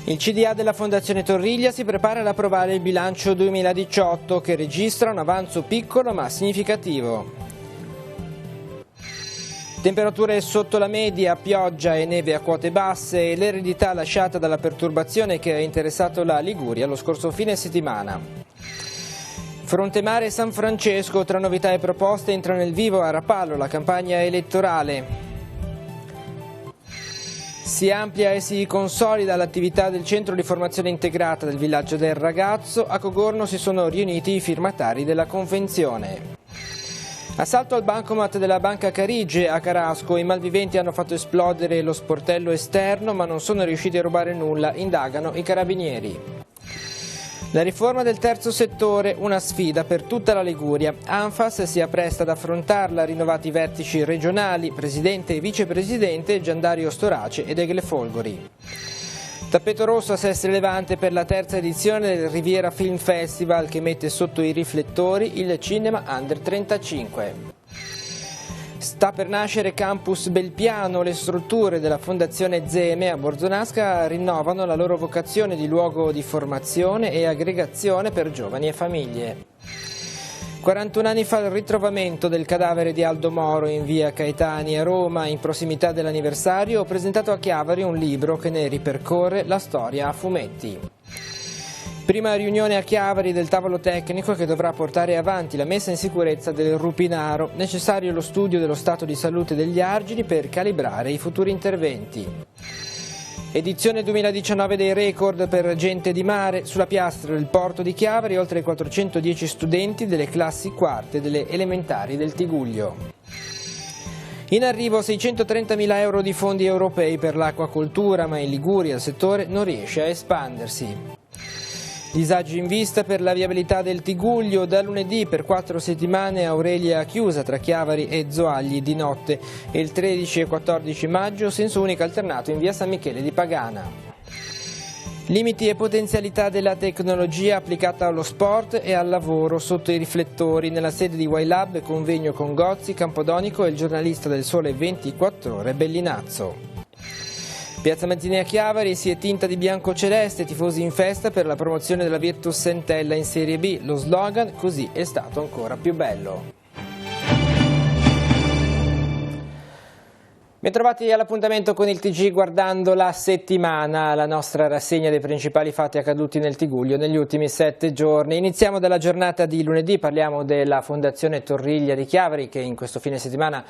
Il CDA della Fondazione Torriglia si prepara ad approvare il bilancio 2018 che registra un avanzo piccolo ma significativo. Temperature sotto la media, pioggia e neve a quote basse e l'eredità lasciata dalla perturbazione che ha interessato la Liguria lo scorso fine settimana. Fronte Mare San Francesco, tra novità e proposte, entra nel vivo a Rapallo la campagna elettorale. Si amplia e si consolida l'attività del centro di formazione integrata del villaggio del ragazzo. A Cogorno si sono riuniti i firmatari della convenzione. Assalto al bancomat della Banca Carige a Carasco. I malviventi hanno fatto esplodere lo sportello esterno ma non sono riusciti a rubare nulla, indagano i carabinieri. La riforma del terzo settore, una sfida per tutta la Liguria. Anfas si appresta ad affrontarla, rinnovati vertici regionali, presidente e vicepresidente Giandario Storace ed Egle Folgori. Tappeto rosso a Sestri Levante per la terza edizione del Riviera Film Festival che mette sotto i riflettori il cinema Under 35. Sta per nascere Campus Belpiano, le strutture della Fondazione Zeme a Borzonasca rinnovano la loro vocazione di luogo di formazione e aggregazione per giovani e famiglie. 41 anni fa il ritrovamento del cadavere di Aldo Moro in via Caetani a Roma. In prossimità dell'anniversario ho presentato a Chiavari un libro che ne ripercorre la storia a fumetti. Prima riunione a Chiavari del tavolo tecnico che dovrà portare avanti la messa in sicurezza del Rupinaro. Necessario lo studio dello stato di salute degli argini per calibrare i futuri interventi. Edizione 2019 dei record per Gente di Mare. Sulla piastra del porto di Chiavari oltre 410 studenti delle classi quarte delle elementari del Tiguglio. In arrivo 630.000 euro di fondi europei per l'acquacoltura, ma in Liguria il settore non riesce a espandersi. Disagi in vista per la viabilità del Tiguglio. Da lunedì per 4 settimane Aurelia chiusa tra Chiavari e Zoagli di notte e il 13 e 14 maggio senso unico alternato in via San Michele di Pagana. Limiti e potenzialità della tecnologia applicata allo sport e al lavoro sotto i riflettori. Nella sede di YLab convegno con Gozzi, Campodonico e il giornalista del Sole 24 Ore Bellinazzo. Piazza Mazzini a Chiavari si è tinta di bianco celeste, tifosi in festa per la promozione della Virtus Sentella in Serie B. Lo slogan "Così è stato ancora più bello". Bentrovati all'appuntamento con il TG guardando la settimana, la nostra rassegna dei principali fatti accaduti nel Tiguglio negli ultimi 7 giorni. Iniziamo dalla giornata di lunedì, parliamo della Fondazione Torriglia di Chiavari che in questo fine settimana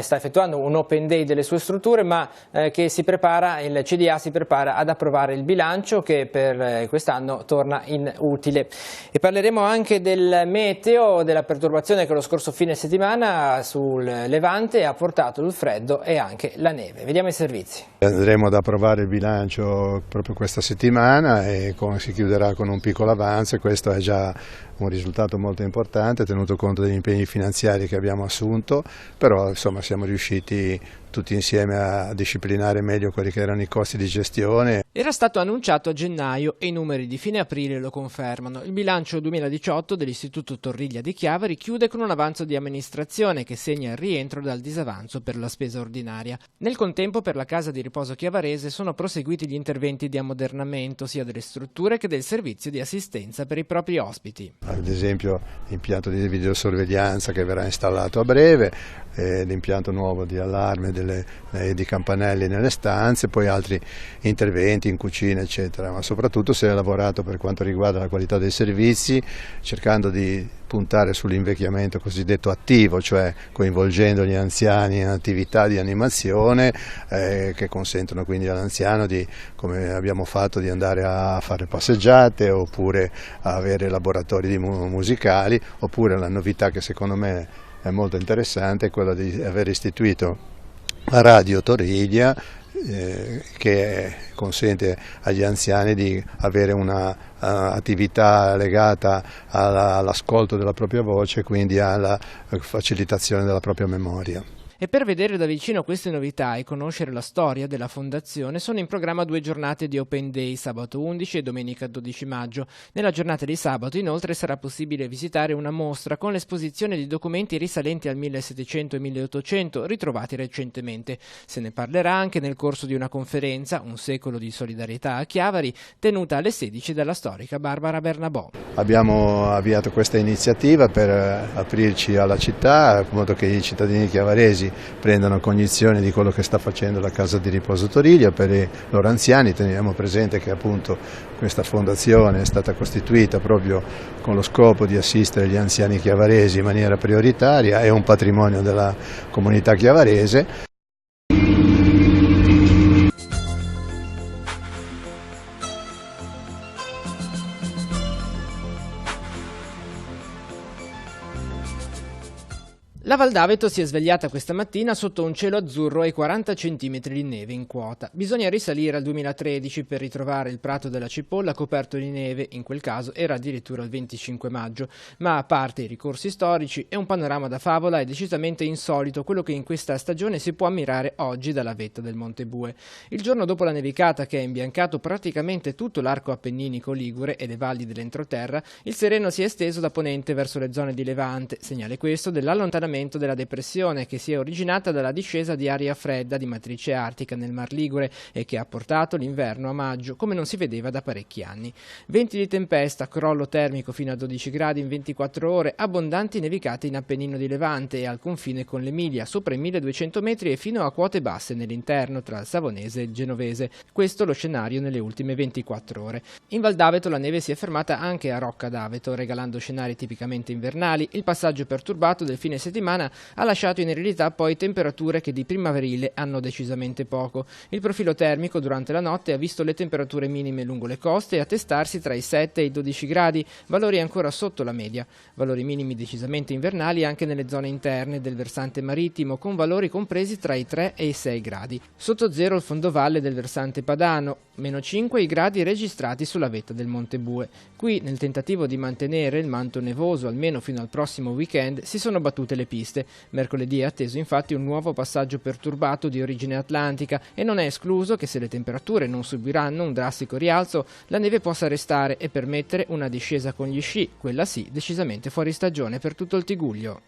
sta effettuando un open day delle sue strutture ma che il CDA si prepara ad approvare il bilancio che per quest'anno torna in utile. E parleremo anche del meteo, della perturbazione che lo scorso fine settimana sul Levante ha portato il freddo e anche la neve. Vediamo i servizi. Andremo ad approvare il bilancio proprio questa settimana e si chiuderà con un piccolo avanzo e questo è già un risultato molto importante tenuto conto degli impegni finanziari che abbiamo assunto, però insomma siamo riusciti tutti insieme a disciplinare meglio quelli che erano i costi di gestione. Era stato annunciato a gennaio e i numeri di fine aprile lo confermano. Il bilancio 2018 dell'Istituto Torriglia di Chiavari chiude con un avanzo di amministrazione che segna il rientro dal disavanzo per la spesa ordinaria. Nel contempo per la casa di riposo chiavarese sono proseguiti gli interventi di ammodernamento sia delle strutture che del servizio di assistenza per i propri ospiti. Ad esempio l'impianto di videosorveglianza che verrà installato a breve, l'impianto nuovo di allarme di campanelli nelle stanze, poi altri interventi in cucina eccetera, ma soprattutto si è lavorato per quanto riguarda la qualità dei servizi cercando di puntare sull'invecchiamento cosiddetto attivo, cioè coinvolgendo gli anziani in attività di animazione che consentono quindi all'anziano come abbiamo fatto, di andare a fare passeggiate oppure a avere laboratori musicali, oppure la novità che secondo me è molto interessante è quella di aver istituito la Radio Torriglia che consente agli anziani di avere una attività legata all'ascolto della propria voce e quindi alla facilitazione della propria memoria. E per vedere da vicino queste novità e conoscere la storia della fondazione sono in programma 2 giornate di Open Day, sabato 11 e domenica 12 maggio. Nella giornata di sabato inoltre sarà possibile visitare una mostra con l'esposizione di documenti risalenti al 1700 e 1800 ritrovati recentemente. Se ne parlerà anche nel corso di una conferenza, Un secolo di solidarietà a Chiavari, tenuta alle 16 dalla storica Barbara Bernabò. Abbiamo avviato questa iniziativa per aprirci alla città, in modo che i cittadini chiavaresi prendano cognizione di quello che sta facendo la casa di riposo Torilia per i loro anziani. Teniamo presente che appunto questa fondazione è stata costituita proprio con lo scopo di assistere gli anziani chiavaresi in maniera prioritaria, è un patrimonio della comunità chiavarese. La Val d'Aveto si è svegliata questa mattina sotto un cielo azzurro e 40 cm di neve in quota. Bisogna risalire al 2013 per ritrovare il prato della Cipolla coperto di neve, in quel caso era addirittura il 25 maggio. Ma a parte i ricorsi storici, è un panorama da favola e decisamente insolito quello che in questa stagione si può ammirare oggi dalla vetta del Monte Bue. Il giorno dopo la nevicata che ha imbiancato praticamente tutto l'arco appenninico ligure e le valli dell'entroterra, il sereno si è esteso da ponente verso le zone di Levante, segnale questo dell'allontanamento della depressione che si è originata dalla discesa di aria fredda di matrice artica nel Mar Ligure e che ha portato l'inverno a maggio come non si vedeva da parecchi anni. Venti di tempesta, crollo termico fino a 12 gradi in 24 ore, abbondanti nevicate in Appennino di Levante e al confine con l'Emilia, sopra i 1200 metri e fino a quote basse nell'interno tra il Savonese e il Genovese. Questo lo scenario nelle ultime 24 ore. In Val d'Aveto la neve si è fermata anche a Rocca d'Aveto, regalando scenari tipicamente invernali. Il passaggio perturbato del fine settimana ha lasciato in eredità poi temperature che di primaverile hanno decisamente poco. Il profilo termico durante la notte ha visto le temperature minime lungo le coste attestarsi tra i 7 e i 12 gradi, valori ancora sotto la media. Valori minimi decisamente invernali anche nelle zone interne del versante marittimo, con valori compresi tra i 3 e i 6 gradi. Sotto zero il fondovalle del versante padano, meno 5 i gradi registrati sulla vetta del Monte Bue. Qui, nel tentativo di mantenere il manto nevoso almeno fino al prossimo weekend, si sono battute le piste. Mercoledì è atteso infatti un nuovo passaggio perturbato di origine atlantica e non è escluso che se le temperature non subiranno un drastico rialzo, la neve possa restare e permettere una discesa con gli sci, quella sì decisamente fuori stagione per tutto il Tigullio.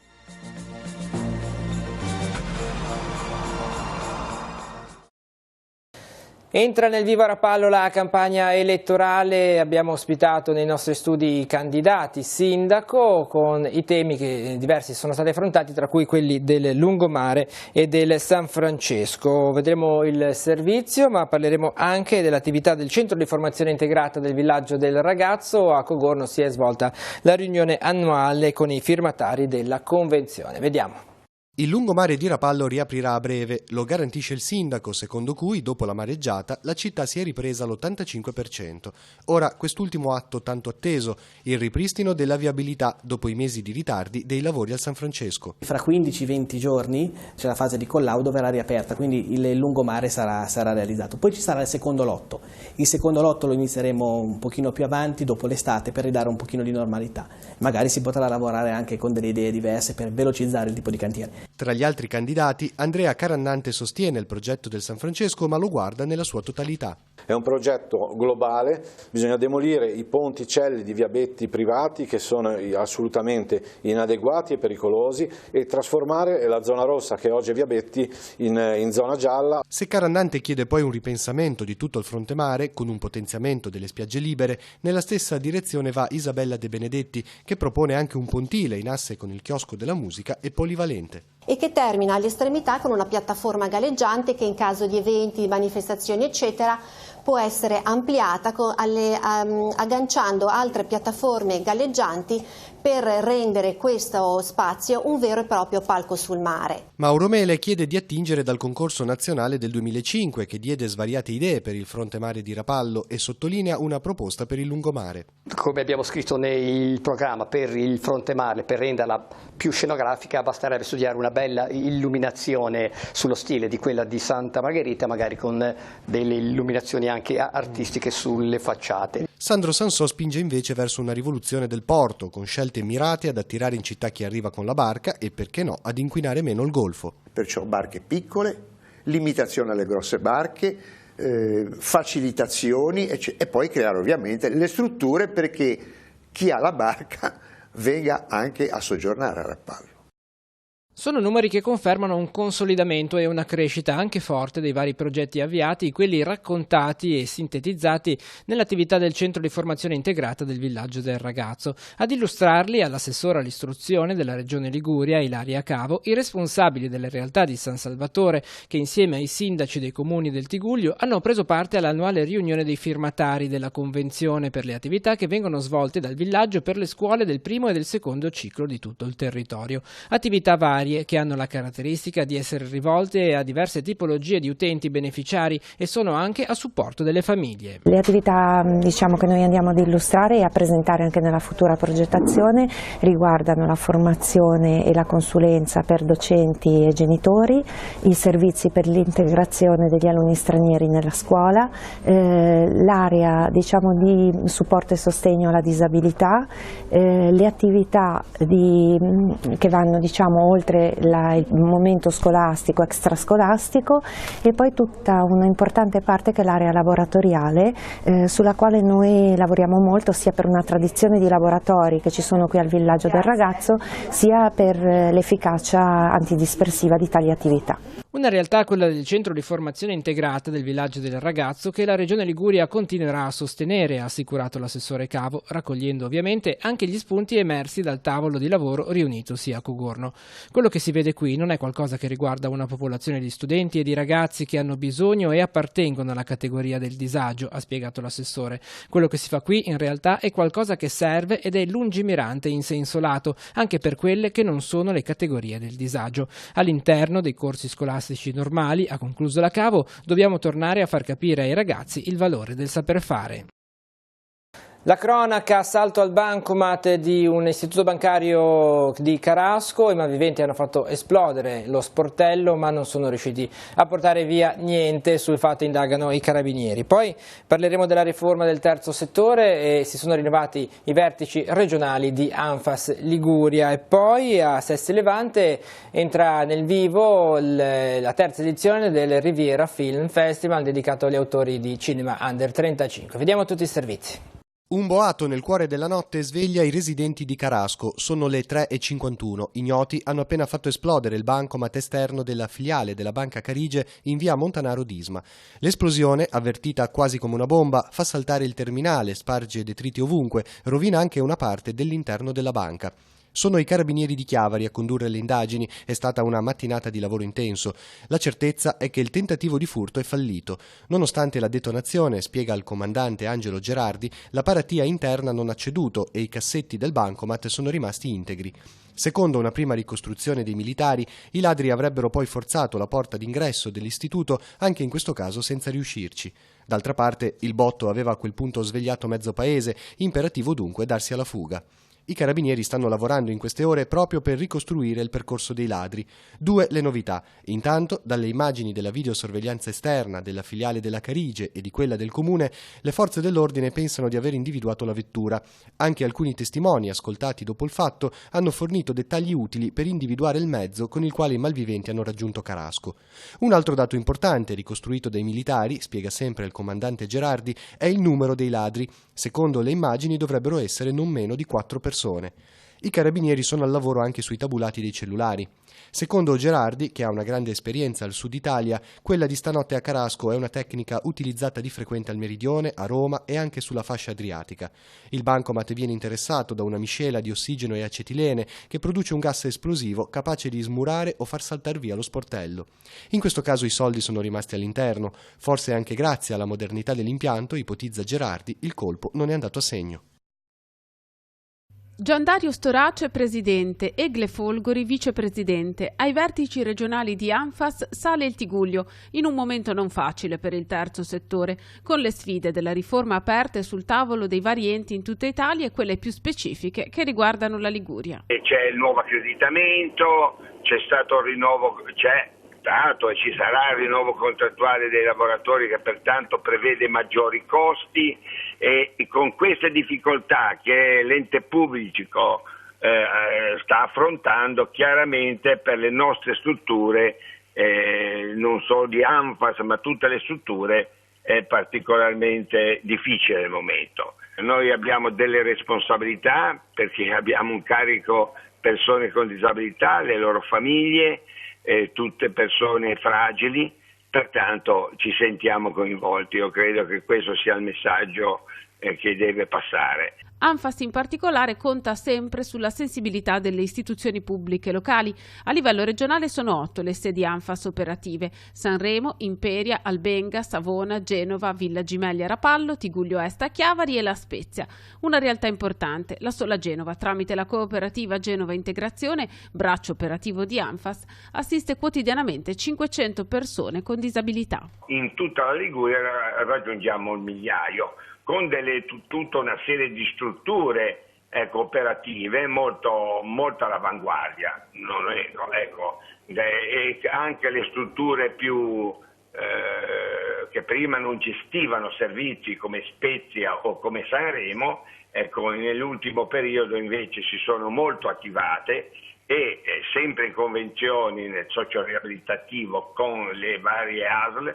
Entra nel vivo a Rapallo la campagna elettorale, abbiamo ospitato nei nostri studi i candidati sindaco con i temi che diversi sono stati affrontati, tra cui quelli del lungomare e del San Francesco. Vedremo il servizio, ma parleremo anche dell'attività del centro di formazione integrata del villaggio del ragazzo. A Cogorno si è svolta la riunione annuale con i firmatari della convenzione. Vediamo. Il lungomare di Rapallo riaprirà a breve, lo garantisce il sindaco, secondo cui, dopo la mareggiata, la città si è ripresa all'85%. Ora, quest'ultimo atto tanto atteso, il ripristino della viabilità dopo i mesi di ritardi dei lavori al San Francesco. Fra 15-20 giorni c'è la fase di collaudo, verrà riaperta, quindi il lungomare sarà realizzato. Poi ci sarà il secondo lotto. Il secondo lotto lo inizieremo un pochino più avanti, dopo l'estate, per ridare un pochino di normalità. Magari si potrà lavorare anche con delle idee diverse per velocizzare il tipo di cantiere. Tra gli altri candidati, Andrea Carannante sostiene il progetto del San Francesco, ma lo guarda nella sua totalità. È un progetto globale, bisogna demolire i ponticelli di viabetti privati che sono assolutamente inadeguati e pericolosi e trasformare la zona rossa, che oggi è viabetti, in zona gialla. Se Carannante chiede poi un ripensamento di tutto il fronte mare, con un potenziamento delle spiagge libere, nella stessa direzione va Isabella De Benedetti, che propone anche un pontile in asse con il chiosco della musica e polivalente. E che termina all'estremità con una piattaforma galleggiante che in caso di eventi, manifestazioni eccetera può essere ampliata agganciando altre piattaforme galleggianti per rendere questo spazio un vero e proprio palco sul mare. Mauro Mele chiede di attingere dal concorso nazionale del 2005 che diede svariate idee per il fronte mare di Rapallo e sottolinea una proposta per il lungomare. Come abbiamo scritto nel programma per il fronte mare, per renderla più scenografica basterebbe studiare una bella illuminazione sullo stile di quella di Santa Margherita, magari con delle illuminazioni anche artistiche sulle facciate. Sandro Sansò spinge invece verso una rivoluzione del porto, con scelte scelte mirate ad attirare in città chi arriva con la barca e, perché no, ad inquinare meno il golfo. Perciò barche piccole, limitazione alle grosse barche, facilitazioni e poi creare ovviamente le strutture perché chi ha la barca venga anche a soggiornare a Rapallo. Sono numeri che confermano un consolidamento e una crescita anche forte dei vari progetti avviati, quelli raccontati e sintetizzati nell'attività del Centro di Formazione Integrata del Villaggio del Ragazzo. Ad illustrarli all'assessora all'istruzione della Regione Liguria, Ilaria Cavo, i responsabili delle realtà di San Salvatore, che insieme ai sindaci dei comuni del Tigullio hanno preso parte all'annuale riunione dei firmatari della Convenzione per le attività che vengono svolte dal villaggio per le scuole del primo e del secondo ciclo di tutto il territorio. Attività varie che hanno la caratteristica di essere rivolte a diverse tipologie di utenti beneficiari e sono anche a supporto delle famiglie. Le attività che noi andiamo ad illustrare e a presentare anche nella futura progettazione riguardano la formazione e la consulenza per docenti e genitori, i servizi per l'integrazione degli alunni stranieri nella scuola, l'area di supporto e sostegno alla disabilità, le attività che vanno oltre il momento scolastico, extrascolastico, e poi tutta un'importante parte che è l'area laboratoriale, sulla quale noi lavoriamo molto sia per una tradizione di laboratori che ci sono qui al Villaggio del Ragazzo, sia per l'efficacia antidispersiva di tali attività. Una realtà, quella del Centro di Formazione Integrata del Villaggio del Ragazzo, che la Regione Liguria continuerà a sostenere, ha assicurato l'assessore Cavo, raccogliendo ovviamente anche gli spunti emersi dal tavolo di lavoro riunitosi a Cogorno. Quello che si vede qui non è qualcosa che riguarda una popolazione di studenti e di ragazzi che hanno bisogno e appartengono alla categoria del disagio, ha spiegato l'assessore. Quello che si fa qui in realtà è qualcosa che serve ed è lungimirante in senso lato, anche per quelle che non sono le categorie del disagio. All'interno dei corsi scolastici normali, ha concluso la Cavo, dobbiamo tornare a far capire ai ragazzi il valore del saper fare. La cronaca, assalto al bancomat di un istituto bancario di Carasco, i malviventi hanno fatto esplodere lo sportello ma non sono riusciti a portare via niente, sul fatto indagano i carabinieri. Poi parleremo della riforma del terzo settore e si sono rinnovati i vertici regionali di Anfas Liguria e poi a Sesti Levante entra nel vivo la terza edizione del Riviera Film Festival dedicato agli autori di cinema under 35. Vediamo tutti i servizi. Un boato nel cuore della notte sveglia i residenti di Carasco. Sono le 3:51. Ignoti hanno appena fatto esplodere il bancomat esterno della filiale della Banca Carige in via Montanaro d'Isma. L'esplosione, avvertita quasi come una bomba, fa saltare il terminale, sparge detriti ovunque, rovina anche una parte dell'interno della banca. Sono i carabinieri di Chiavari a condurre le indagini, è stata una mattinata di lavoro intenso. La certezza è che il tentativo di furto è fallito. Nonostante la detonazione, spiega il comandante Angelo Gerardi, la paratia interna non ha ceduto e i cassetti del bancomat sono rimasti integri. Secondo una prima ricostruzione dei militari, i ladri avrebbero poi forzato la porta d'ingresso dell'istituto, anche in questo caso senza riuscirci. D'altra parte, il botto aveva a quel punto svegliato mezzo paese, imperativo dunque darsi alla fuga. I carabinieri stanno lavorando in queste ore proprio per ricostruire il percorso dei ladri. 2 le novità. Intanto, dalle immagini della videosorveglianza esterna della filiale della Carige e di quella del comune, le forze dell'ordine pensano di aver individuato la vettura. Anche alcuni testimoni, ascoltati dopo il fatto, hanno fornito dettagli utili per individuare il mezzo con il quale i malviventi hanno raggiunto Carasco. Un altro dato importante, ricostruito dai militari, spiega sempre il comandante Gerardi, è il numero dei ladri. Secondo le immagini dovrebbero essere non meno di 4 persone. I carabinieri sono al lavoro anche sui tabulati dei cellulari. Secondo Gerardi, che ha una grande esperienza al sud Italia, quella di stanotte a Carasco è una tecnica utilizzata di frequente al meridione, a Roma e anche sulla fascia adriatica. Il bancomat viene interessato da una miscela di ossigeno e acetilene che produce un gas esplosivo capace di smurare o far saltar via lo sportello. In questo caso i soldi sono rimasti all'interno. Forse anche grazie alla modernità dell'impianto, ipotizza Gerardi, il colpo non è andato a segno. Giandario Storace presidente, Egle Folgori vicepresidente. Ai vertici regionali di Anfas sale il Tigullio, in un momento non facile per il terzo settore, con le sfide della riforma aperte sul tavolo dei vari enti in tutta Italia e quelle più specifiche che riguardano la Liguria. C'è il nuovo accreditamento, c'è stato il rinnovo, e ci sarà il rinnovo contrattuale dei lavoratori che pertanto prevede maggiori costi e con queste difficoltà che l'ente pubblico sta affrontando chiaramente per le nostre strutture, non solo di ANFAS ma tutte le strutture, è particolarmente difficile al momento. Noi abbiamo delle responsabilità perché abbiamo un carico persone con disabilità, le loro famiglie, tutte persone fragili, pertanto ci sentiamo coinvolti. Io credo che questo sia il messaggio che deve passare. ANFAS in particolare conta sempre sulla sensibilità delle istituzioni pubbliche locali. A livello regionale sono 8 le sedi ANFAS operative: Sanremo, Imperia, Albenga, Savona, Genova, Villa Gimelli, Rapallo, Tigullio Est a Chiavari e La Spezia. Una realtà importante, la sola Genova, tramite la cooperativa Genova Integrazione, braccio operativo di ANFAS, assiste quotidianamente 500 persone con disabilità. In tutta la Liguria raggiungiamo il migliaio, con tutta una serie di strutture cooperative molto all'avanguardia, non nego, ecco, e anche le strutture più che prima non gestivano servizi come Spezia o come Sanremo, ecco, nell'ultimo periodo invece si sono molto attivate e sempre in convenzioni nel socio-riabilitativo con le varie ASL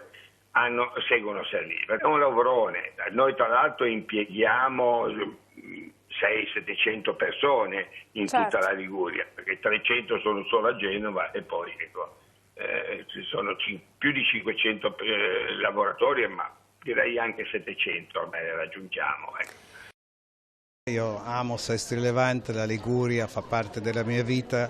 seguono servizi. È un lavorone. Noi tra l'altro impieghiamo 600-700 persone in tutta la Liguria, perché 300 sono solo a Genova e poi ci sono più di 500 lavoratori, ma direi anche 700 ormai le raggiungiamo. Io amo Sestri Levante, la Liguria fa parte della mia vita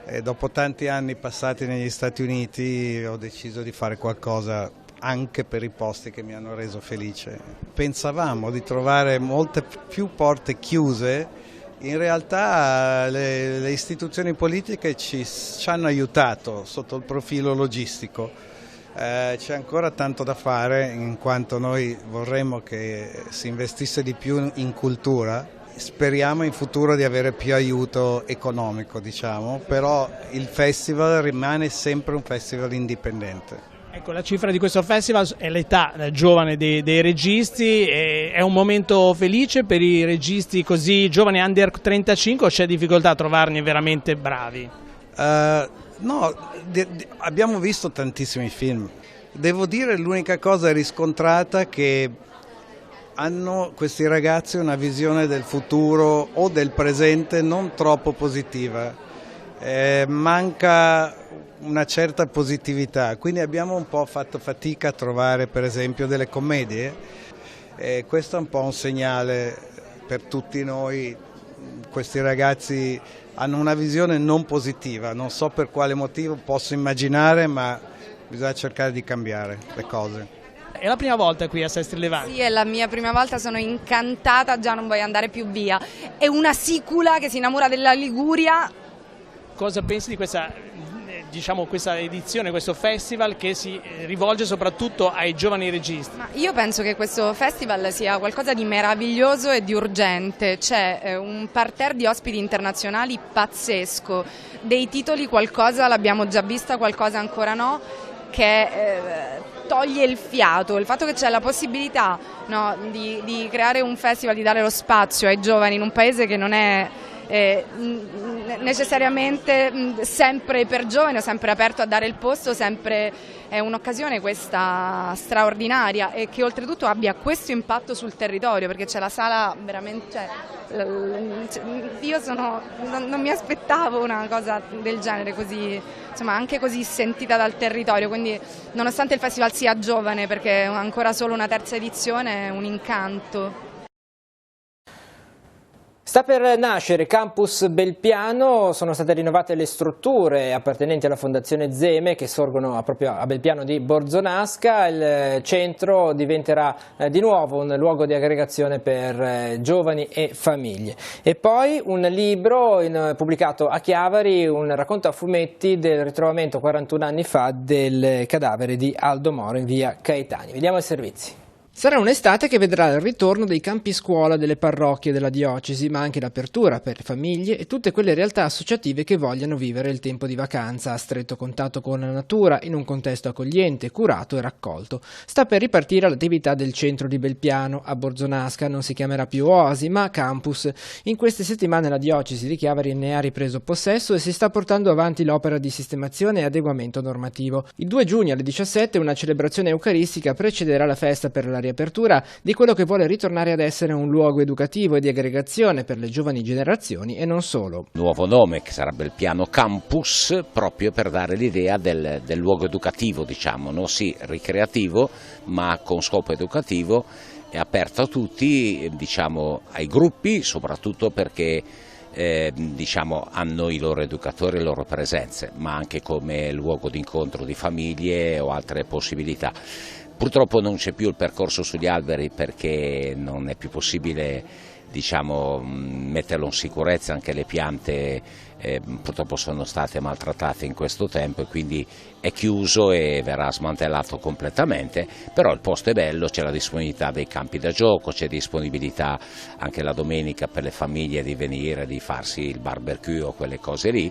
e dopo tanti anni passati negli Stati Uniti ho deciso di fare qualcosa anche per i posti che mi hanno reso felice. Pensavamo di trovare molte più porte chiuse, in realtà le istituzioni politiche ci hanno aiutato sotto il profilo logistico. C'è ancora tanto da fare in quanto noi vorremmo che si investisse di più in cultura. Speriamo in futuro di avere più aiuto economico, diciamo, però il festival rimane sempre un festival indipendente. Ecco, la cifra di questo festival è l'età giovane dei registi, è un momento felice per i registi così giovani, under 35, o c'è difficoltà a trovarne veramente bravi? No, abbiamo visto tantissimi film. Devo dire l'unica cosa riscontrata è che hanno questi ragazzi una visione del futuro o del presente non troppo positiva. Manca una certa positività, quindi abbiamo un po' fatto fatica a trovare per esempio delle commedie. Questo è un po' un segnale per tutti noi. Questi ragazzi hanno una visione non positiva, non so per quale motivo, posso immaginare, ma bisogna cercare di cambiare le cose. È la prima volta qui a Sestri Levante? Sì, è la mia prima volta, sono incantata, già non voglio andare più via. È una sicula che si innamora della Liguria. Cosa pensi di questa edizione, questo festival che si rivolge soprattutto ai giovani registi? Ma io penso che questo festival sia qualcosa di meraviglioso e di urgente. C'è un parterre di ospiti internazionali pazzesco, dei titoli qualcosa l'abbiamo già vista, qualcosa ancora no, che toglie il fiato. Il fatto che c'è la possibilità di creare un festival, di dare lo spazio ai giovani in un paese che non è necessariamente sempre per giovani o sempre aperto a dare il posto, è un'occasione questa straordinaria e che oltretutto abbia questo impatto sul territorio, perché c'è la sala veramente, io non mi aspettavo una cosa del genere così, insomma, anche così sentita dal territorio, quindi nonostante il festival sia giovane, perché è ancora solo una terza edizione, è un incanto. Sta per nascere Campus Belpiano, sono state rinnovate le strutture appartenenti alla Fondazione Zeme che sorgono proprio a Belpiano di Borzonasca. Il centro diventerà di nuovo un luogo di aggregazione per giovani e famiglie. E poi un libro pubblicato a Chiavari, un racconto a fumetti del ritrovamento 41 anni fa del cadavere di Aldo Moro in via Caetani. Vediamo i servizi. Sarà un'estate che vedrà il ritorno dei campi scuola delle parrocchie della diocesi, ma anche l'apertura per famiglie e tutte quelle realtà associative che vogliano vivere il tempo di vacanza a stretto contatto con la natura, in un contesto accogliente, curato e raccolto. Sta per ripartire l'attività del centro di Belpiano. A Borzonasca non si chiamerà più Oasi, ma Campus. In queste settimane la diocesi di Chiavari ne ha ripreso possesso e si sta portando avanti l'opera di sistemazione e adeguamento normativo. Il 2 giugno alle 17 una celebrazione eucaristica precederà la festa per la riapertura di quello che vuole ritornare ad essere un luogo educativo e di aggregazione per le giovani generazioni e non solo. Nuovo nome che sarebbe il piano Campus, proprio per dare l'idea del luogo educativo, diciamo, no? Sì, ricreativo, ma con scopo educativo, è aperto a tutti, diciamo, ai gruppi, soprattutto perché diciamo, hanno i loro educatori e le loro presenze, ma anche come luogo di incontro di famiglie o altre possibilità. Purtroppo non c'è più il percorso sugli alberi perché non è più possibile, diciamo, metterlo in sicurezza, anche le piante purtroppo sono state maltrattate in questo tempo e quindi è chiuso e verrà smantellato completamente, però il posto è bello, c'è la disponibilità dei campi da gioco, c'è disponibilità anche la domenica per le famiglie di venire, di farsi il barbecue o quelle cose lì,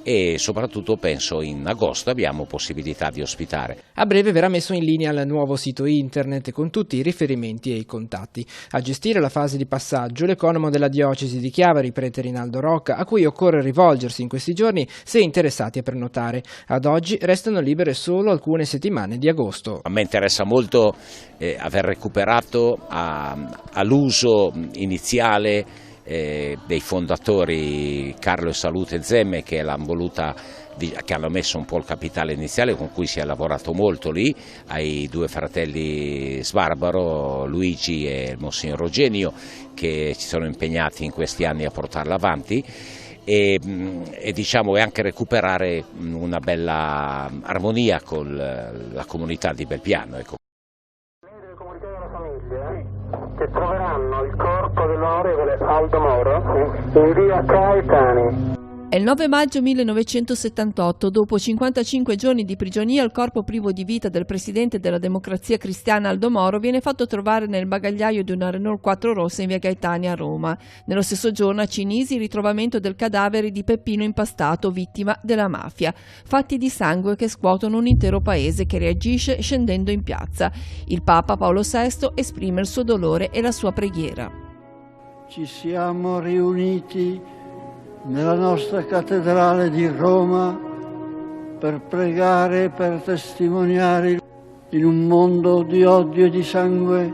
e soprattutto penso in agosto abbiamo possibilità di ospitare. A breve verrà messo in linea il nuovo sito internet con tutti i riferimenti e i contatti. A gestire la fase di passaggio l'economo della diocesi di Chiavari, prete Rinaldo Rocca, a cui occorre rivolgersi in questi giorni se interessati a prenotare. Ad oggi restano libere solo alcune settimane di agosto. A me interessa molto aver recuperato all'uso iniziale dei fondatori Carlo e Salute Zemme che hanno messo un po' il capitale iniziale con cui si è lavorato molto lì, ai due fratelli Sbarbaro, Luigi e il Monsignor Eugenio, che ci sono impegnati in questi anni a portarla avanti e diciamo, e anche recuperare una bella armonia con la comunità di Belpiano. Ecco. Che troveranno il corpo dell'onorevole Aldo Moro in via Caetani. È il 9 maggio 1978, dopo 55 giorni di prigionia, il corpo privo di vita del presidente della Democrazia Cristiana Aldo Moro viene fatto trovare nel bagagliaio di una Renault 4 rossa in via Gaetani a Roma. Nello stesso giorno a Cinisi il ritrovamento del cadavere di Peppino Impastato, vittima della mafia. Fatti di sangue che scuotono un intero paese che reagisce scendendo in piazza. Il Papa Paolo VI esprime il suo dolore e la sua preghiera. Ci siamo riuniti nella nostra cattedrale di Roma per pregare, per testimoniare in un mondo di odio e di sangue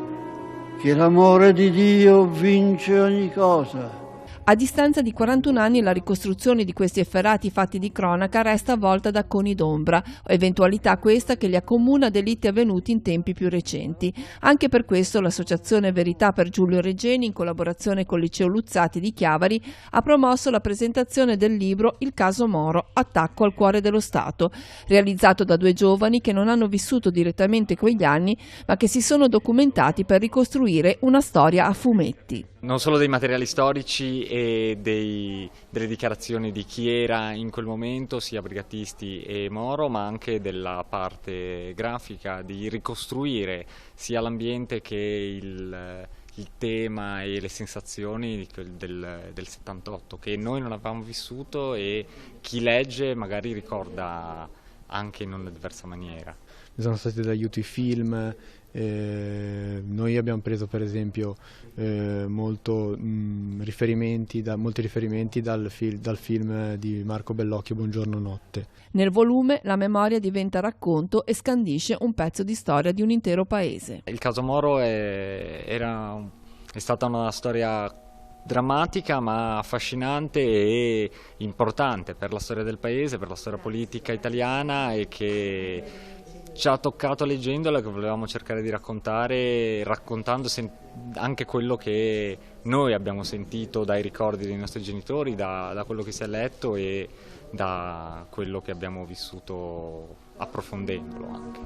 che l'amore di Dio vince ogni cosa. A distanza di 41 anni la ricostruzione di questi efferati fatti di cronaca resta avvolta da coni d'ombra, eventualità questa che li accomuna a delitti avvenuti in tempi più recenti. Anche per questo l'associazione Verità per Giulio Regeni, in collaborazione col Liceo Luzzati di Chiavari, ha promosso la presentazione del libro Il caso Moro, attacco al cuore dello Stato, realizzato da due giovani che non hanno vissuto direttamente quegli anni, ma che si sono documentati per ricostruire una storia a fumetti. Non solo dei materiali storici e delle dichiarazioni di chi era in quel momento, sia brigatisti e Moro, ma anche della parte grafica, di ricostruire sia l'ambiente che il tema e le sensazioni del 78, che noi non avevamo vissuto e chi legge magari ricorda anche in una diversa maniera. Sono stati d'aiuto i film. Noi abbiamo preso per esempio molti riferimenti dal film di Marco Bellocchio, Buongiorno Notte. Nel volume la memoria diventa racconto e scandisce un pezzo di storia di un intero paese. Il caso Moro è stata una storia drammatica ma affascinante e importante per la storia del paese, per la storia politica italiana, e che ci ha toccato leggendola, che volevamo cercare di raccontare, raccontando anche quello che noi abbiamo sentito dai ricordi dei nostri genitori, da quello che si è letto e da quello che abbiamo vissuto approfondendolo anche.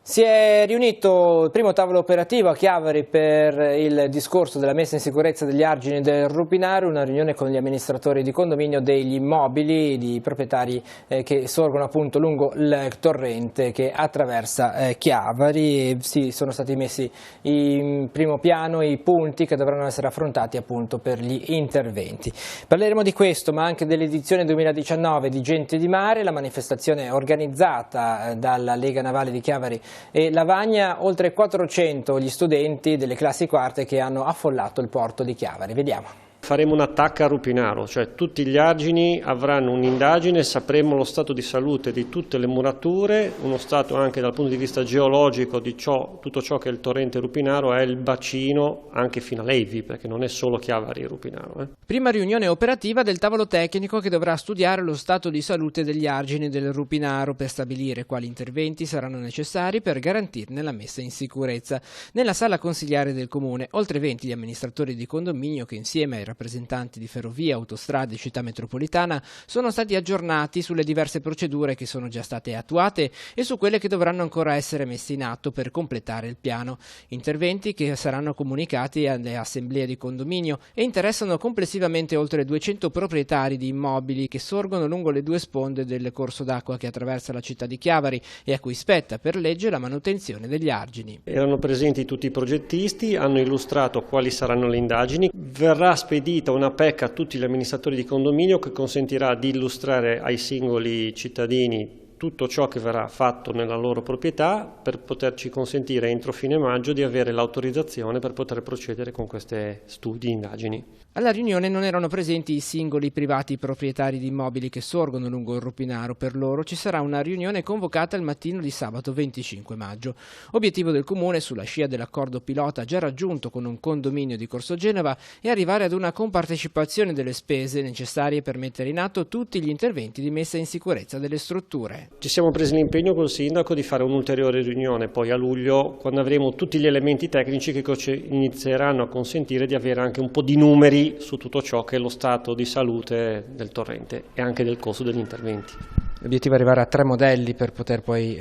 Si è riunito il primo tavolo operativo a Chiavari per il discorso della messa in sicurezza degli argini del Rupinaro, una riunione con gli amministratori di condominio degli immobili di proprietari che sorgono appunto lungo il torrente che attraversa Chiavari. Sì, sono stati messi in primo piano i punti che dovranno essere affrontati appunto per gli interventi. Parleremo di questo, ma anche dell'edizione 2019 di Gente di Mare, la manifestazione organizzata dalla Lega Navale di Chiavari e Lavagna, oltre 400 gli studenti delle classi quarte che hanno affollato il porto di Chiavari. Vediamo. Faremo un attacco a Rupinaro, cioè tutti gli argini avranno un'indagine, sapremo lo stato di salute di tutte le murature, uno stato anche dal punto di vista geologico di tutto ciò che è il torrente Rupinaro, è il bacino anche fino a Levi, perché non è solo Chiavari e Rupinaro. Prima riunione operativa del tavolo tecnico che dovrà studiare lo stato di salute degli argini del Rupinaro per stabilire quali interventi saranno necessari per garantirne la messa in sicurezza. Nella sala consigliare del comune, oltre 20 gli amministratori di condominio che insieme ai rappresentanti di ferrovie, autostrade e città metropolitana sono stati aggiornati sulle diverse procedure che sono già state attuate e su quelle che dovranno ancora essere messe in atto per completare il piano. Interventi che saranno comunicati alle assemblee di condominio e interessano complessivamente oltre 200 proprietari di immobili che sorgono lungo le due sponde del corso d'acqua che attraversa la città di Chiavari e a cui spetta per legge la manutenzione degli argini. Erano presenti tutti i progettisti, hanno illustrato quali saranno le indagini, verrà spedita una PEC a tutti gli amministratori di condominio che consentirà di illustrare ai singoli cittadini tutto ciò che verrà fatto nella loro proprietà per poterci consentire entro fine maggio di avere l'autorizzazione per poter procedere con questi studi e indagini. Alla riunione non erano presenti i singoli privati proprietari di immobili che sorgono lungo il Rupinaro. Per loro ci sarà una riunione convocata il mattino di sabato 25 maggio. Obiettivo del Comune, sulla scia dell'accordo pilota già raggiunto con un condominio di Corso Genova, è arrivare ad una compartecipazione delle spese necessarie per mettere in atto tutti gli interventi di messa in sicurezza delle strutture. Ci siamo presi l'impegno col sindaco di fare un'ulteriore riunione poi a luglio, quando avremo tutti gli elementi tecnici che inizieranno a consentire di avere anche un po' di numeri su tutto ciò che è lo stato di salute del torrente e anche del costo degli interventi. L'obiettivo è arrivare a 3 modelli per poter poi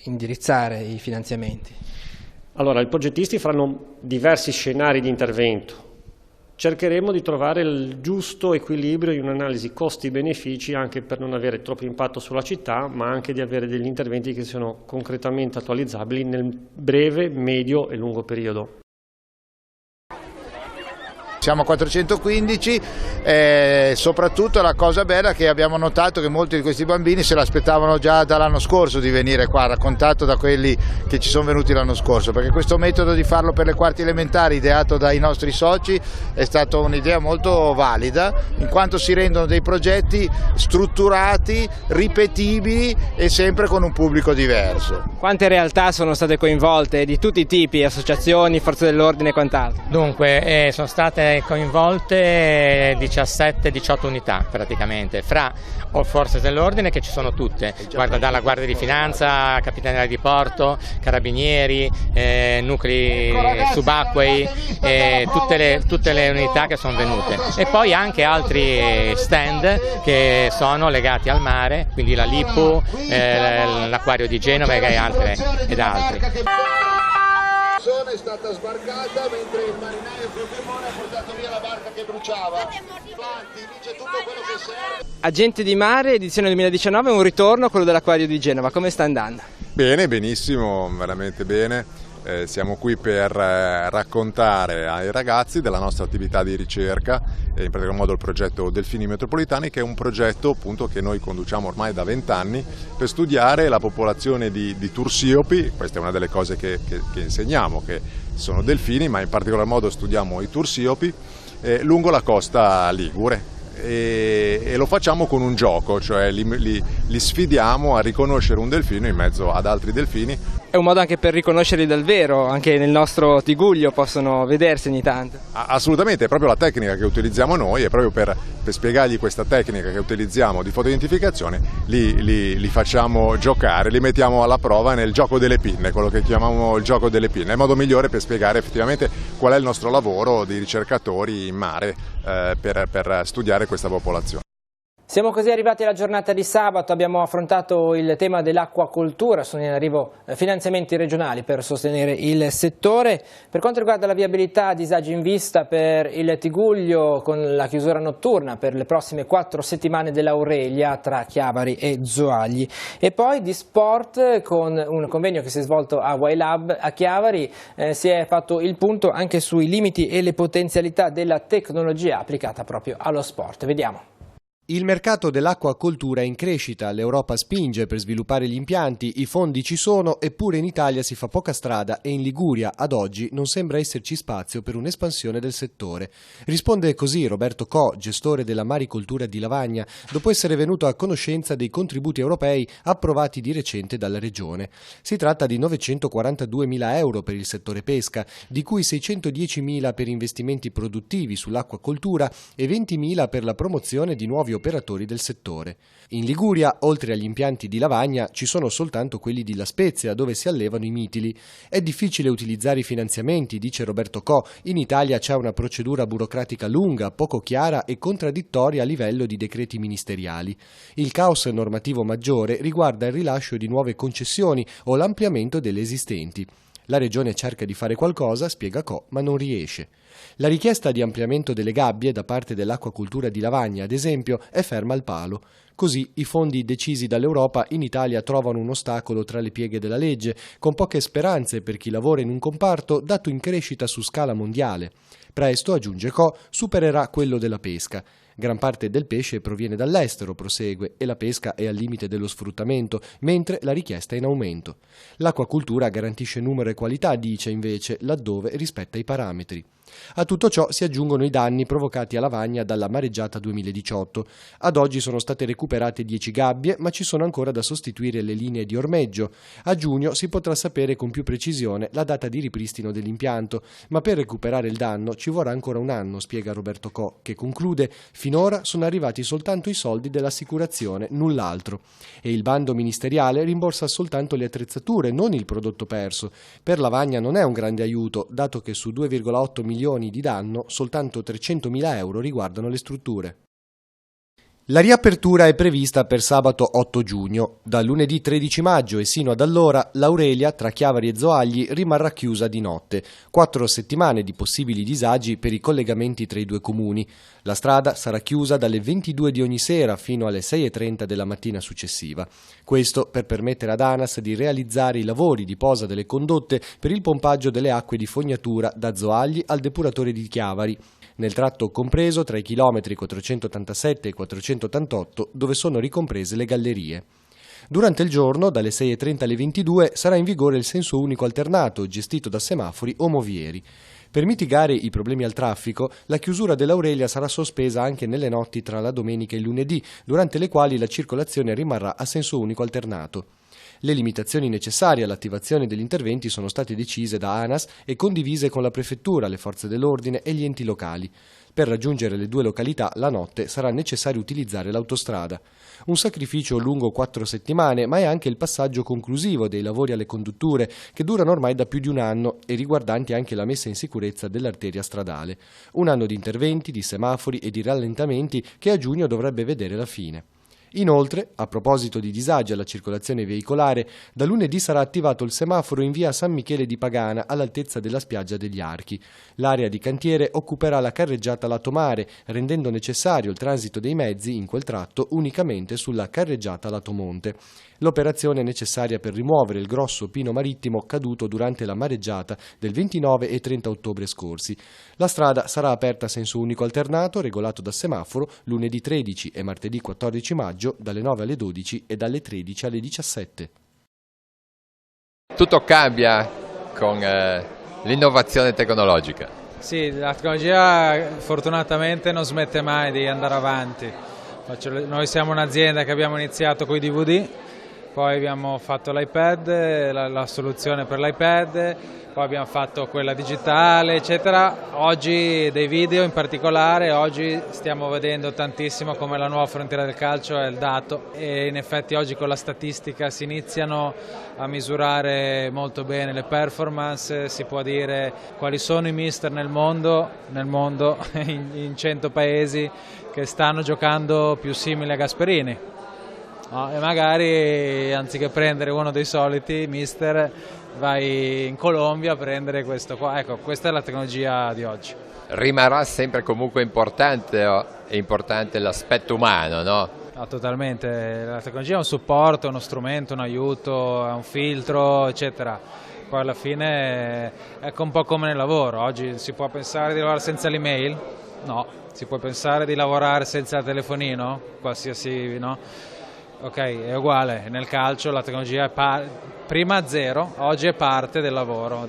indirizzare i finanziamenti. Allora, i progettisti faranno diversi scenari di intervento. Cercheremo di trovare il giusto equilibrio in un'analisi costi-benefici anche per non avere troppo impatto sulla città, ma anche di avere degli interventi che siano concretamente attualizzabili nel breve, medio e lungo periodo. Siamo a 415 e soprattutto la cosa bella è che abbiamo notato che molti di questi bambini se l'aspettavano già dall'anno scorso di venire qua, raccontato da quelli che ci sono venuti l'anno scorso, perché questo metodo di farlo per le quarti elementari ideato dai nostri soci è stata un'idea molto valida, in quanto si rendono dei progetti strutturati, ripetibili e sempre con un pubblico diverso. Quante realtà sono state coinvolte di tutti i tipi, associazioni, forze dell'ordine e quant'altro? Dunque sono state coinvolte 17-18 unità praticamente, fra forze dell'ordine che ci sono tutte, dalla Guardia di Finanza, Capitaneria di Porto, Carabinieri, nuclei subacquei, tutte le unità che sono venute e poi anche altri stand che sono legati al mare, quindi la Lipu, l'Acquario di Genova ed altri. È stata sbarcata mentre il marinaio Crocemone ha portato via la barca che bruciava. Avanti, lì c'è tutto quello che serve. Agente di Mare, edizione 2019, un ritorno, quello dell'Acquario di Genova. Come sta andando? Bene, benissimo, veramente bene. Siamo qui per raccontare ai ragazzi della nostra attività di ricerca, in particolar modo il progetto Delfini Metropolitani, che è un progetto appunto che noi conduciamo ormai da 20 anni per studiare la popolazione di tursiopi. Questa è una delle cose che insegniamo, che sono delfini, ma in particolar modo studiamo i tursiopi lungo la costa ligure. E lo facciamo con un gioco, cioè li sfidiamo a riconoscere un delfino in mezzo ad altri delfini. È un modo anche per riconoscerli dal vero, anche nel nostro Tiguglio possono vedersi ogni tanto. Assolutamente, è proprio la tecnica che utilizziamo noi, è proprio per spiegargli questa tecnica che utilizziamo di fotoidentificazione, li facciamo giocare, li mettiamo alla prova nel gioco delle pinne, quello che chiamiamo il gioco delle pinne. È il modo migliore per spiegare effettivamente qual è il nostro lavoro di ricercatori in mare per studiare questa popolazione. Siamo così arrivati alla giornata di sabato, abbiamo affrontato il tema dell'acquacoltura, sono in arrivo finanziamenti regionali per sostenere il settore. Per quanto riguarda la viabilità, disagi in vista per il Tigullio con la chiusura notturna per le prossime 4 settimane dell'Aurelia tra Chiavari e Zoagli. E poi di sport, con un convegno che si è svolto a YLab a Chiavari, si è fatto il punto anche sui limiti e le potenzialità della tecnologia applicata proprio allo sport. Vediamo. Il mercato dell'acquacoltura è in crescita, l'Europa spinge per sviluppare gli impianti, i fondi ci sono, eppure in Italia si fa poca strada e in Liguria ad oggi non sembra esserci spazio per un'espansione del settore. Risponde così Roberto Co, gestore della maricoltura di Lavagna, dopo essere venuto a conoscenza dei contributi europei approvati di recente dalla Regione. Si tratta di 942.000 euro per il settore pesca, di cui 610.000 per investimenti produttivi sull'acquacoltura e 20.000 per la promozione di nuovi operatori del settore. In Liguria, oltre agli impianti di Lavagna, ci sono soltanto quelli di La Spezia, dove si allevano i mitili. È difficile utilizzare i finanziamenti, dice Roberto Co. In Italia c'è una procedura burocratica lunga, poco chiara e contraddittoria a livello di decreti ministeriali. Il caos normativo maggiore riguarda il rilascio di nuove concessioni o l'ampliamento delle esistenti. La Regione cerca di fare qualcosa, spiega Co, ma non riesce. La richiesta di ampliamento delle gabbie da parte dell'acquacoltura di Lavagna, ad esempio, è ferma al palo. Così i fondi decisi dall'Europa in Italia trovano un ostacolo tra le pieghe della legge, con poche speranze per chi lavora in un comparto dato in crescita su scala mondiale. Presto, aggiunge Co, supererà quello della pesca. Gran parte del pesce proviene dall'estero, prosegue, e la pesca è al limite dello sfruttamento, mentre la richiesta è in aumento. L'acquacoltura garantisce numero e qualità, dice invece, laddove rispetta i parametri. A tutto ciò si aggiungono i danni provocati a Lavagna dalla mareggiata 2018. Ad oggi sono state recuperate 10 gabbie, ma ci sono ancora da sostituire le linee di ormeggio. A giugno si potrà sapere con più precisione la data di ripristino dell'impianto, ma per recuperare il danno ci vorrà ancora un anno, spiega Roberto Co, che conclude: finora sono arrivati soltanto i soldi dell'assicurazione, null'altro. E il bando ministeriale rimborsa soltanto le attrezzature, non il prodotto perso. Per Lavagna non è un grande aiuto, dato che su 2,8 milioni di danno soltanto 300.000 euro riguardano le strutture. La riapertura è prevista per sabato 8 giugno. Da lunedì 13 maggio e sino ad allora l'Aurelia tra Chiavari e Zoagli rimarrà chiusa di notte. 4 settimane di possibili disagi per i collegamenti tra i due comuni. La strada sarà chiusa dalle 22 di ogni sera fino alle 6:30 della mattina successiva. Questo per permettere ad ANAS di realizzare i lavori di posa delle condotte per il pompaggio delle acque di fognatura da Zoagli al depuratore di Chiavari, nel tratto compreso tra i chilometri 487 e 488 dove sono ricomprese le gallerie. Durante il giorno, dalle 6:30 alle 22, sarà in vigore il senso unico alternato, gestito da semafori o movieri. Per mitigare i problemi al traffico, la chiusura dell'Aurelia sarà sospesa anche nelle notti tra la domenica e il lunedì, durante le quali la circolazione rimarrà a senso unico alternato. Le limitazioni necessarie all'attivazione degli interventi sono state decise da ANAS e condivise con la Prefettura, le forze dell'ordine e gli enti locali. Per raggiungere le due località la notte sarà necessario utilizzare l'autostrada. Un sacrificio lungo 4 settimane, ma è anche il passaggio conclusivo dei lavori alle condutture, che durano ormai da più di un anno e riguardanti anche la messa in sicurezza dell'arteria stradale. Un anno di interventi, di semafori e di rallentamenti che a giugno dovrebbe vedere la fine. Inoltre, a proposito di disagi alla circolazione veicolare, da lunedì sarà attivato il semaforo in via San Michele di Pagana all'altezza della spiaggia degli Archi. L'area di cantiere occuperà la carreggiata lato mare, rendendo necessario il transito dei mezzi in quel tratto unicamente sulla carreggiata lato monte. L'operazione è necessaria per rimuovere il grosso pino marittimo caduto durante la mareggiata del 29 e 30 ottobre scorsi. La strada sarà aperta a senso unico alternato, regolato da semaforo, lunedì 13 e martedì 14 maggio dalle 9 alle 12 e dalle 13 alle 17. Tutto cambia con l'innovazione tecnologica. Sì, la tecnologia fortunatamente non smette mai di andare avanti. Noi siamo un'azienda che abbiamo iniziato con i DVD, poi abbiamo fatto l'iPad, la soluzione per l'iPad, poi abbiamo fatto quella digitale, eccetera. Oggi dei video in particolare, oggi stiamo vedendo tantissimo come la nuova frontiera del calcio è il dato, e in effetti oggi con la statistica si iniziano a misurare molto bene le performance, si può dire quali sono i mister nel mondo in 100 paesi che stanno giocando più simile a Gasperini. No, e magari anziché prendere uno dei soliti mister vai in Colombia a prendere questo qua. Ecco, questa è la tecnologia di oggi. Rimarrà sempre comunque importante l'aspetto umano, no? No, totalmente, la tecnologia è un supporto, è uno strumento, un aiuto, è un filtro, eccetera. Poi alla fine è un po' come nel lavoro. Oggi si può pensare di lavorare senza l'email? No. Si può pensare di lavorare senza il telefonino? Qualsiasi, no? Ok, è uguale, nel calcio la tecnologia è prima zero, oggi è parte del lavoro,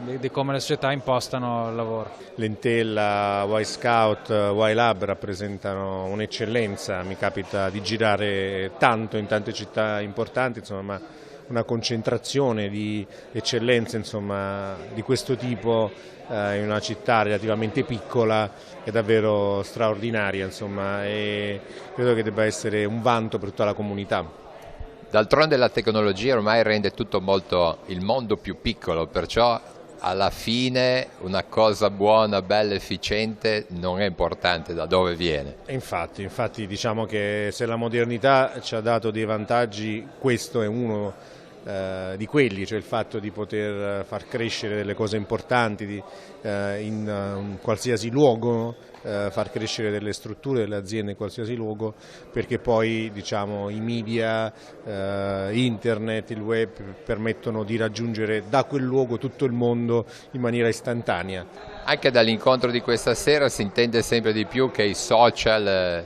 di come le società impostano il lavoro. L'Entella, Y-Scout, Y-Lab rappresentano un'eccellenza, mi capita di girare tanto in tante città importanti, insomma, ma una concentrazione di eccellenze, insomma, di questo tipo in una città relativamente piccola è davvero straordinaria, insomma, e credo che debba essere un vanto per tutta la comunità. D'altronde la tecnologia ormai rende tutto il mondo più piccolo, perciò alla fine una cosa buona, bella, efficiente non è importante da dove viene. Infatti diciamo che se la modernità ci ha dato dei vantaggi, questo è uno di quelli, cioè il fatto di poter far crescere delle cose importanti in qualsiasi luogo, far crescere delle strutture, delle aziende in qualsiasi luogo, perché poi diciamo i media, internet, il web permettono di raggiungere da quel luogo tutto il mondo in maniera istantanea. Anche dall'incontro di questa sera si intende sempre di più che i social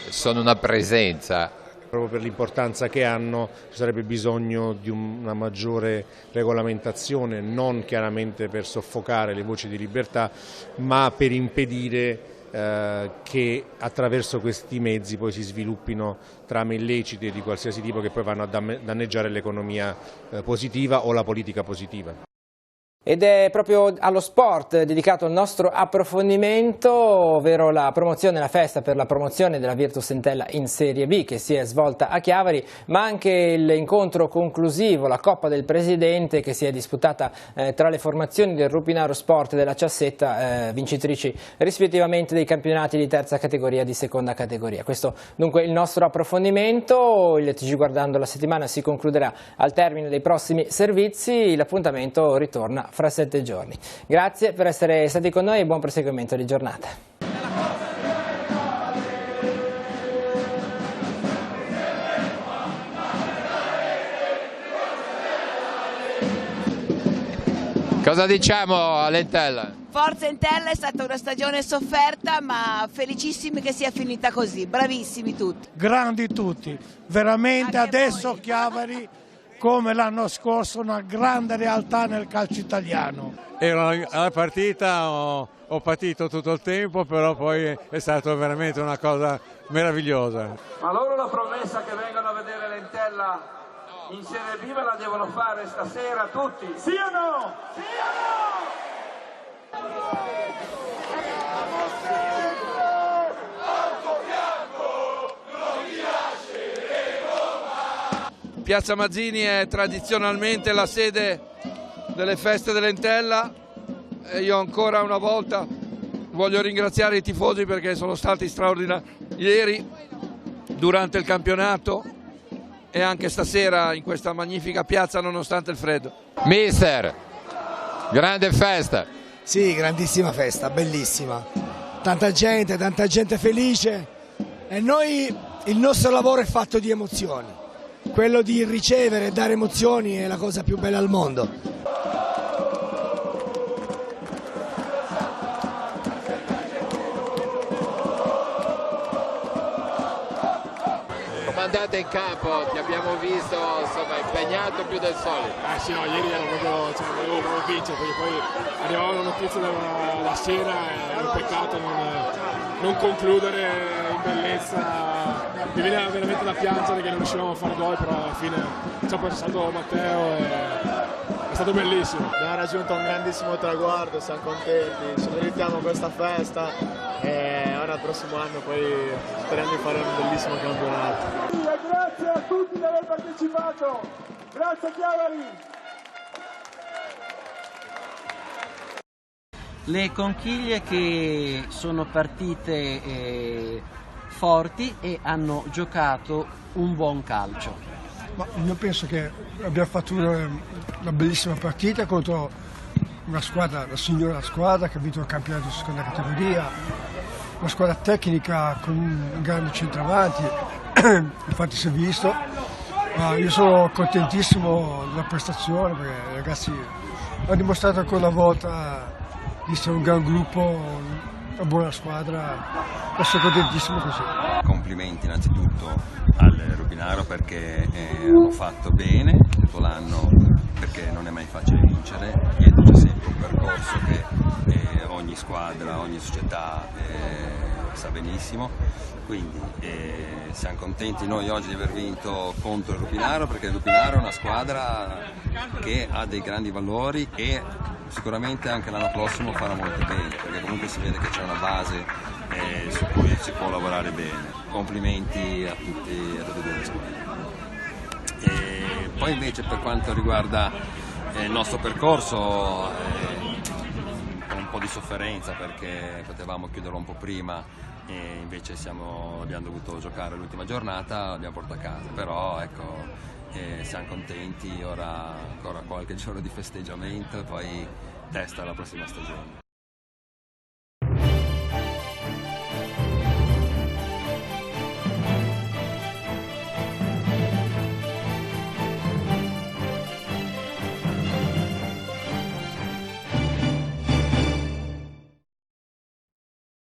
sono una presenza. Proprio per l'importanza che hanno ci sarebbe bisogno di una maggiore regolamentazione, non chiaramente per soffocare le voci di libertà, ma per impedire che attraverso questi mezzi poi si sviluppino trame illecite di qualsiasi tipo che poi vanno a danneggiare l'economia positiva o la politica positiva. Ed è proprio allo sport dedicato il nostro approfondimento, ovvero la festa per la promozione della Virtus Entella in Serie B che si è svolta a Chiavari, ma anche l'incontro conclusivo, la Coppa del Presidente che si è disputata tra le formazioni del Rupinaro Sport e della Ciassetta, vincitrici rispettivamente dei campionati di terza categoria e di seconda categoria. Questo dunque il nostro approfondimento, il TG Guardando la settimana si concluderà al termine dei prossimi servizi, l'appuntamento ritorna fra 7 giorni. Grazie per essere stati con noi e buon proseguimento di giornata. Cosa diciamo all'Entella? Forza Entella, è stata una stagione sofferta ma felicissimi che sia finita così, bravissimi tutti. Grandi tutti, veramente anche adesso voi. Chiavari come l'anno scorso una grande realtà nel calcio italiano. Era una partita, ho patito tutto il tempo, però poi è stata veramente una cosa meravigliosa. Ma loro la promessa che vengono a vedere l'Entella in Serie B me la devono fare stasera tutti, sì o no? Sì o no? Piazza Mazzini è tradizionalmente la sede delle feste dell'Entella e io ancora una volta voglio ringraziare i tifosi perché sono stati straordinari ieri durante il campionato e anche stasera in questa magnifica piazza nonostante il freddo. Mister, grande festa. Sì, grandissima festa, bellissima. Tanta gente felice e noi il nostro lavoro è fatto di emozioni. Quello di ricevere e dare emozioni è la cosa più bella al mondo. andata in campo? Ti abbiamo visto insomma impegnato più del solito. Sì, no, ieri ero proprio, volevo proprio vincere, perché poi arrivava la notizia della sera e è un peccato non concludere in bellezza. Mi viene veramente da piangere che non riuscivamo a fare gol, però alla fine ci ha passato Matteo e è stato bellissimo. Abbiamo raggiunto un grandissimo traguardo, siamo contenti, ci meritiamo questa festa e ora il prossimo anno poi speriamo di fare un bellissimo campionato. Grazie a tutti di aver partecipato, grazie Chiavari. Le conchiglie che sono partite forti e hanno giocato un buon calcio. Ma io penso che abbiamo fatto una bellissima partita contro una squadra, la signora squadra che ha vinto il campionato di seconda categoria, una squadra tecnica con un grande centravanti, infatti si è visto. Io sono contentissimo della prestazione perché i ragazzi hanno dimostrato ancora una volta di essere un gran gruppo, una buona squadra, sono contentissimo così. Complimenti innanzitutto al Rubinaro perché hanno fatto bene tutto l'anno, perché non è mai facile vincere, dietro c'è sempre un percorso che ogni squadra, ogni società sa benissimo, quindi siamo contenti noi oggi di aver vinto contro il Rubinaro, perché il Rubinaro è una squadra che ha dei grandi valori e sicuramente anche l'anno prossimo farà molto bene, perché comunque si vede che c'è una base su cui si può lavorare bene. Complimenti a tutte e due le squadre. E poi invece per quanto riguarda il nostro percorso, con un po' di sofferenza perché potevamo chiuderlo un po' prima e invece abbiamo dovuto giocare l'ultima giornata, l'abbiamo portata a casa, però ecco, siamo contenti, ora ancora qualche giorno di festeggiamento e poi testa alla prossima stagione.